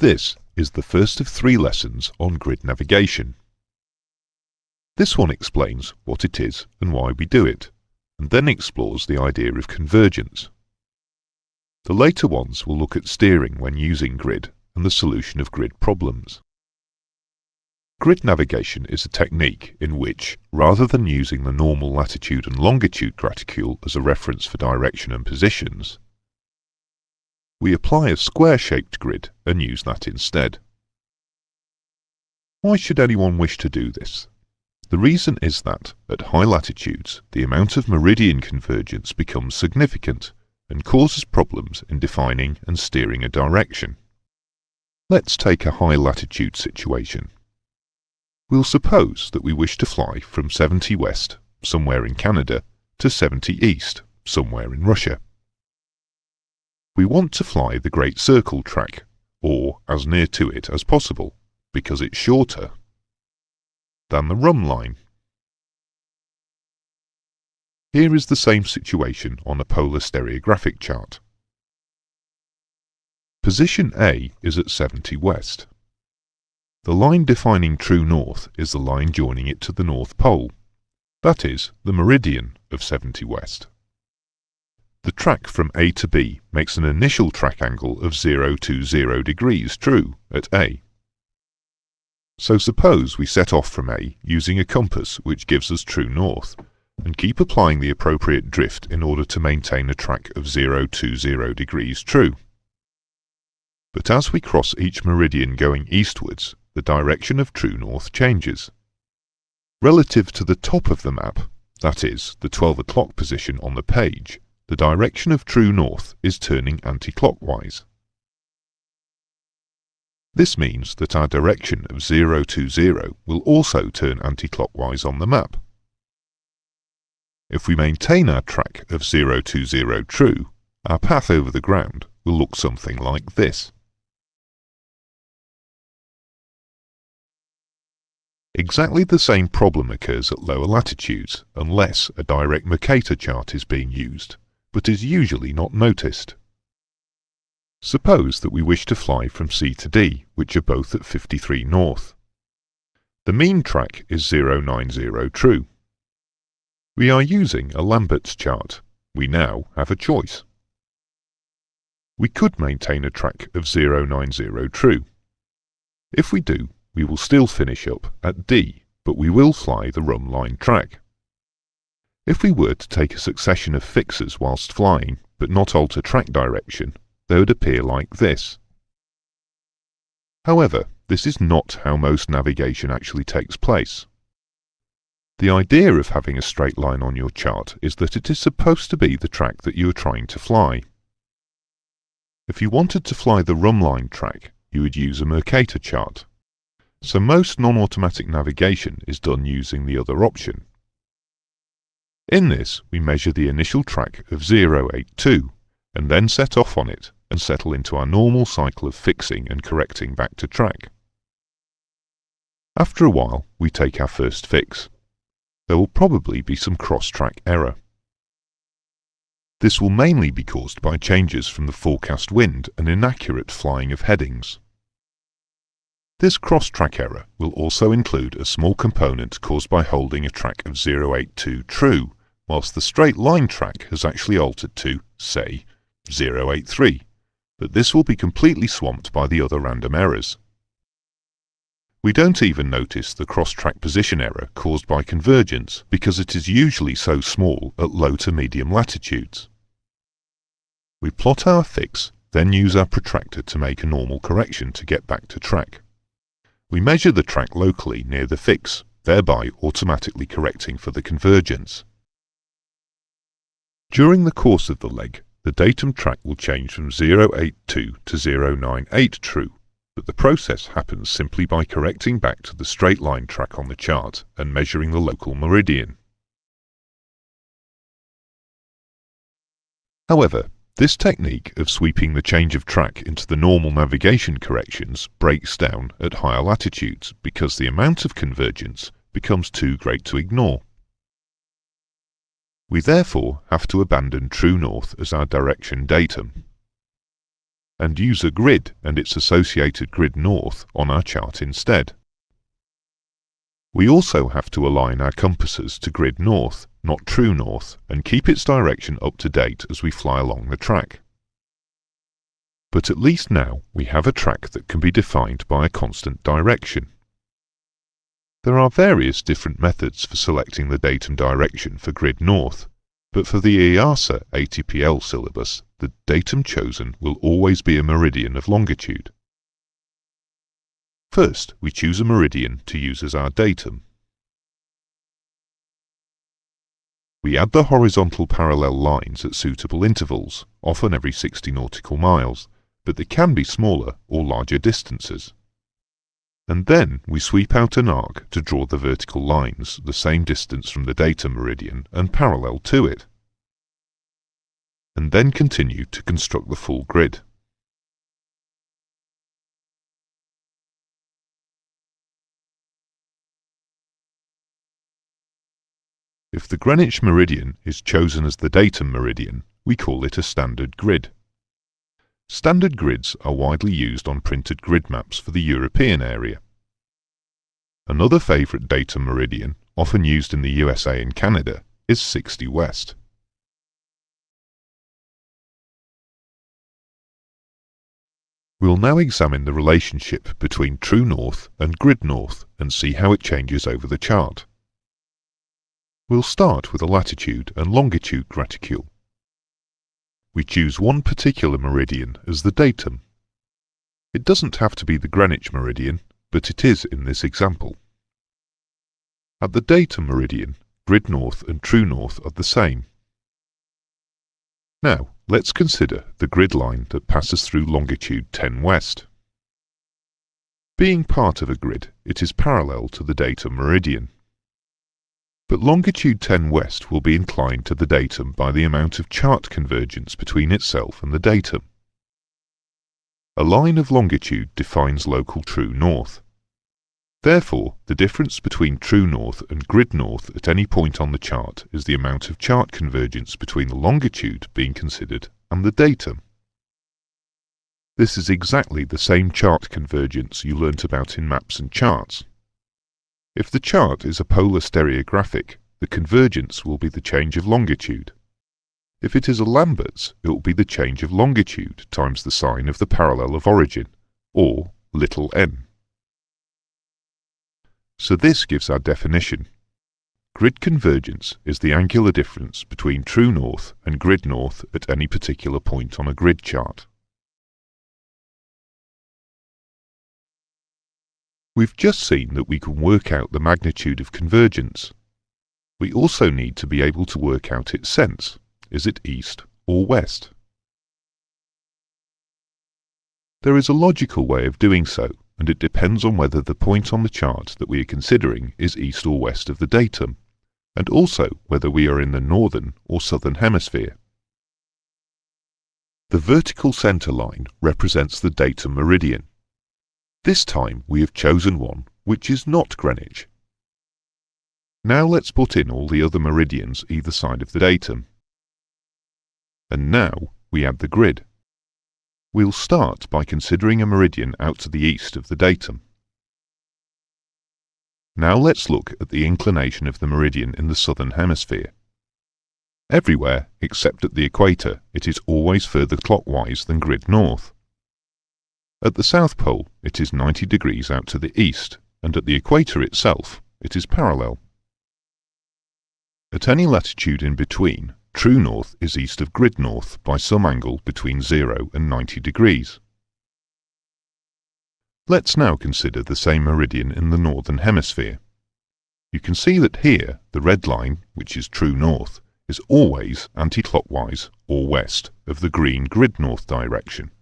This is the first of 3 lessons on grid navigation. This one explains what it is and why we do it, and then explores the idea of convergence. The later ones will look at steering when using grid and the solution of grid problems. Grid navigation is a technique in which, rather than using the normal latitude and longitude graticule as a reference for direction and positions, we apply a square-shaped grid and use that instead. Why should anyone wish to do this? The reason is that, at high latitudes, the amount of meridian convergence becomes significant and causes problems in defining and steering a direction. Let's take a high latitude situation. We'll suppose that we wish to fly from 70 west, somewhere in Canada, to 70 east, somewhere in Russia. We want to fly the Great Circle track, or as near to it as possible, because it's shorter than the rhumb line. Here is the same situation on a polar stereographic chart. Position A is at 70 west. The line defining true north is the line joining it to the North Pole, that is, the meridian of 70 west. The track from A to B makes an initial track angle of 020 degrees true at A. So suppose we set off from A using a compass which gives us true north, and keep applying the appropriate drift in order to maintain a track of 020 degrees true. But as we cross each meridian going eastwards, the direction of true north changes. Relative to the top of the map, that is, the 12 o'clock position on the page, the direction of true north is turning anti-clockwise. This means that our direction of 020 will also turn anti-clockwise on the map. If we maintain our track of 020 true, our path over the ground will look something like this. Exactly the same problem occurs at lower latitudes, unless a direct Mercator chart is being used, but is usually not noticed. Suppose that we wish to fly from C to D, which are both at 53 north. The mean track is 090 true. We are using a Lambert's chart. We now have a choice. We could maintain a track of 090 true. If we do, we will still finish up at D, but we will fly the rhumb line track. If we were to take a succession of fixes whilst flying, but not alter track direction, they would appear like this. However, this is not how most navigation actually takes place. The idea of having a straight line on your chart is that it is supposed to be the track that you are trying to fly. If you wanted to fly the rhumb line track, you would use a Mercator chart. So most non-automatic navigation is done using the other option. In this, we measure the initial track of 082, and then set off on it and settle into our normal cycle of fixing and correcting back to track. After a while, we take our first fix. There will probably be some cross-track error. This will mainly be caused by changes from the forecast wind and inaccurate flying of headings. This cross-track error will also include a small component caused by holding a track of 082 true, whilst the straight line track has actually altered to, say, 083, but this will be completely swamped by the other random errors. We don't even notice the cross-track position error caused by convergence because it is usually so small at low to medium latitudes. We plot our fix, then use our protractor to make a normal correction to get back to track. We measure the track locally near the fix, thereby automatically correcting for the convergence. During the course of the leg, the datum track will change from 082 to 098 true, but the process happens simply by correcting back to the straight line track on the chart and measuring the local meridian. However, this technique of sweeping the change of track into the normal navigation corrections breaks down at higher latitudes because the amount of convergence becomes too great to ignore. We therefore have to abandon true north as our direction datum. and use a grid and its associated grid north on our chart instead. We also have to align our compasses to grid north, not true north, and keep its direction up to date as we fly along the track. But at least now we have a track that can be defined by a constant direction. There are various different methods for selecting the datum direction for grid north, but for the EASA ATPL syllabus, the datum chosen will always be a meridian of longitude. First, we choose a meridian to use as our datum. We add the horizontal parallel lines at suitable intervals, often every 60 nautical miles, but they can be smaller or larger distances. And then we sweep out an arc to draw the vertical lines the same distance from the datum meridian and parallel to it. And then continue to construct the full grid. If the Greenwich meridian is chosen as the datum meridian, we call it a standard grid. Standard grids are widely used on printed grid maps for the European area. Another favourite datum meridian, often used in the USA and Canada, is 60 West. We'll now examine the relationship between true north and grid north and see how it changes over the chart. We'll start with a latitude and longitude graticule. We choose one particular meridian as the datum. It doesn't have to be the Greenwich meridian, but it is in this example. At the datum meridian, grid north and true north are the same. Now, let's consider the grid line that passes through longitude 10 west. Being part of a grid, it is parallel to the datum meridian. But longitude 10 west will be inclined to the datum by the amount of chart convergence between itself and the datum. A line of longitude defines local true north. Therefore, the difference between true north and grid north at any point on the chart is the amount of chart convergence between the longitude being considered and the datum. This is exactly the same chart convergence you learnt about in maps and charts. If the chart is a polar stereographic, the convergence will be the change of longitude. If it is a Lambert's, it will be the change of longitude times the sine of the parallel of origin, or little n. So this gives our definition. Grid convergence is the angular difference between true north and grid north at any particular point on a grid chart. We've just seen that we can work out the magnitude of convergence. We also need to be able to work out its sense. Is it east or west? There is a logical way of doing so, and it depends on whether the point on the chart that we are considering is east or west of the datum, and also whether we are in the northern or southern hemisphere. The vertical centre line represents the datum meridian. This time we have chosen one which is not Greenwich. Now let's put in all the other meridians either side of the datum. And now we add the grid. We'll start by considering a meridian out to the east of the datum. Now let's look at the inclination of the meridian in the southern hemisphere. Everywhere, except at the equator, it is always further clockwise than grid north. At the South Pole, it is 90 degrees out to the east, and at the equator itself, it is parallel. At any latitude in between, true north is east of grid north by some angle between 0 and 90 degrees. Let's now consider the same meridian in the northern hemisphere. You can see that here, the red line, which is true north, is always anti-clockwise or west of the green grid north direction.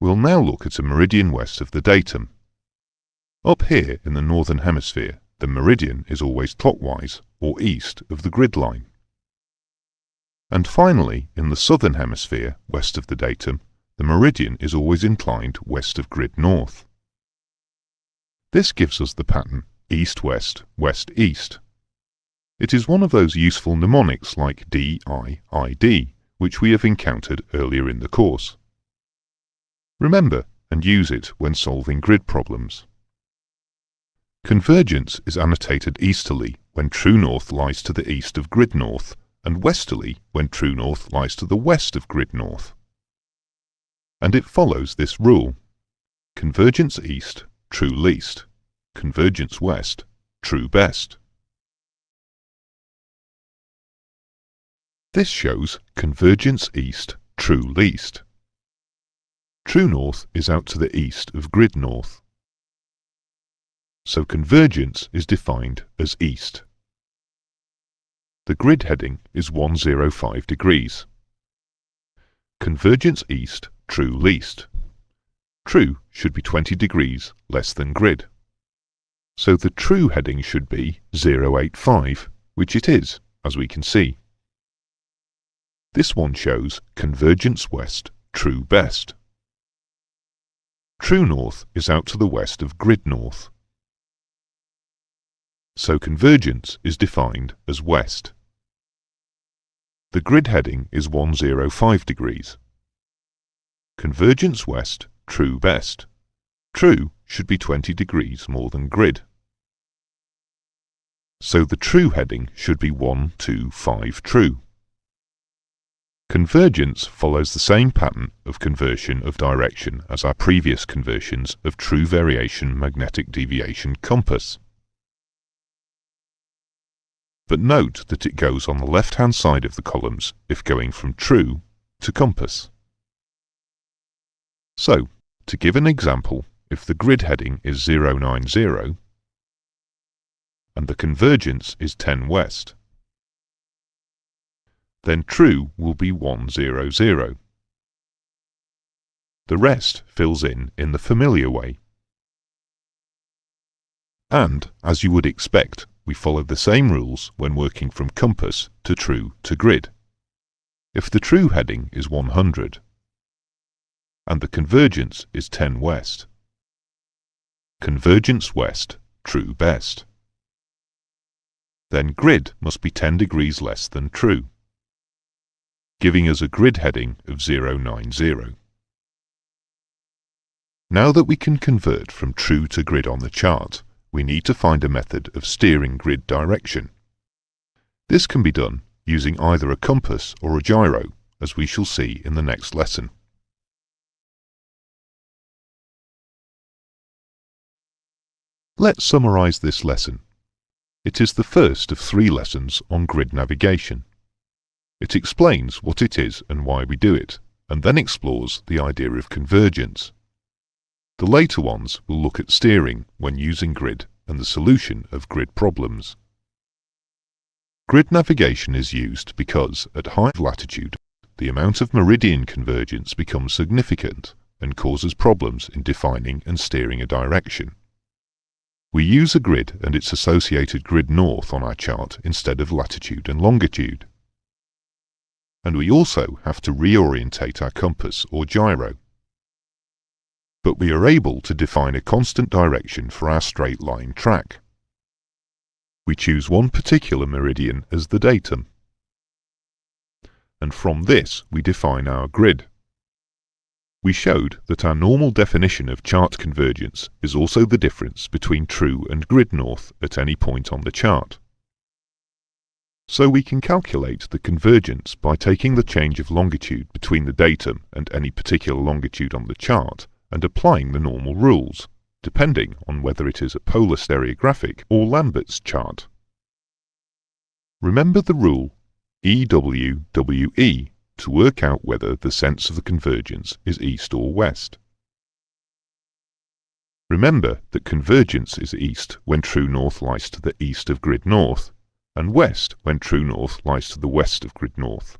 We'll now look at a meridian west of the datum. Up here in the northern hemisphere, the meridian is always clockwise or east of the grid line. And finally, in the southern hemisphere, west of the datum, the meridian is always inclined west of grid north. This gives us the pattern east-west, west-east. It is one of those useful mnemonics like D-I-I-D, which we have encountered earlier in the course. Remember and use it when solving grid problems. Convergence is annotated easterly when true north lies to the east of grid north, and westerly when true north lies to the west of grid north. And it follows this rule: convergence east, true least; convergence west, true best. This shows convergence east, true least. True north is out to the east of grid north, so convergence is defined as east. The grid heading is 105 degrees. Convergence east, true least. True should be 20 degrees less than grid, so the true heading should be 085, which it is, as we can see. This one shows convergence west, true best. True north is out to the west of grid north, so convergence is defined as west. The grid heading is 105 degrees. Convergence west, true best. True should be 20 degrees more than grid, so the true heading should be 125 true. Convergence follows the same pattern of conversion of direction as our previous conversions of true variation magnetic deviation compass. But note that it goes on the left-hand side of the columns if going from true to compass. So, to give an example, if the grid heading is 090 and the convergence is 10 west, then true will be 100. The rest fills in the familiar way. And, as you would expect, we follow the same rules when working from compass to true to grid. If the true heading is 100 and the convergence is 10 west, convergence west, true best. Then grid must be 10 degrees less than true, giving us a grid heading of 090. Now that we can convert from true to grid on the chart, we need to find a method of steering grid direction. This can be done using either a compass or a gyro, as we shall see in the next lesson. Let's summarize this lesson. It is the first of 3 lessons on grid navigation. It explains what it is and why we do it, and then explores the idea of convergence. The later ones will look at steering when using grid and the solution of grid problems. Grid navigation is used because, at high latitude, the amount of meridian convergence becomes significant and causes problems in defining and steering a direction. We use a grid and its associated grid north on our chart instead of latitude and longitude. And we also have to reorientate our compass or gyro. But we are able to define a constant direction for our straight line track. We choose one particular meridian as the datum, and from this we define our grid. We showed that our normal definition of chart convergence is also the difference between true and grid north at any point on the chart. So we can calculate the convergence by taking the change of longitude between the datum and any particular longitude on the chart and applying the normal rules, depending on whether it is a polar stereographic or Lambert's chart. Remember the rule EWWE to work out whether the sense of the convergence is east or west. Remember that convergence is east when true north lies to the east of grid north, and west when true north lies to the west of grid north.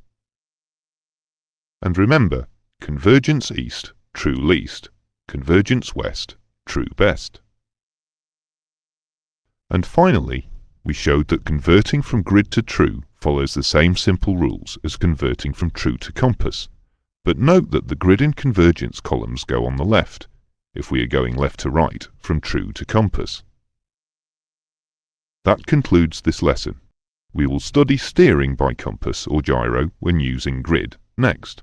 And remember, convergence east, true least; convergence west, true best. And finally, we showed that converting from grid to true follows the same simple rules as converting from true to compass, but note that the grid and convergence columns go on the left, if we are going left to right from true to compass. That concludes this lesson. We will study steering by compass or gyro when using grid next.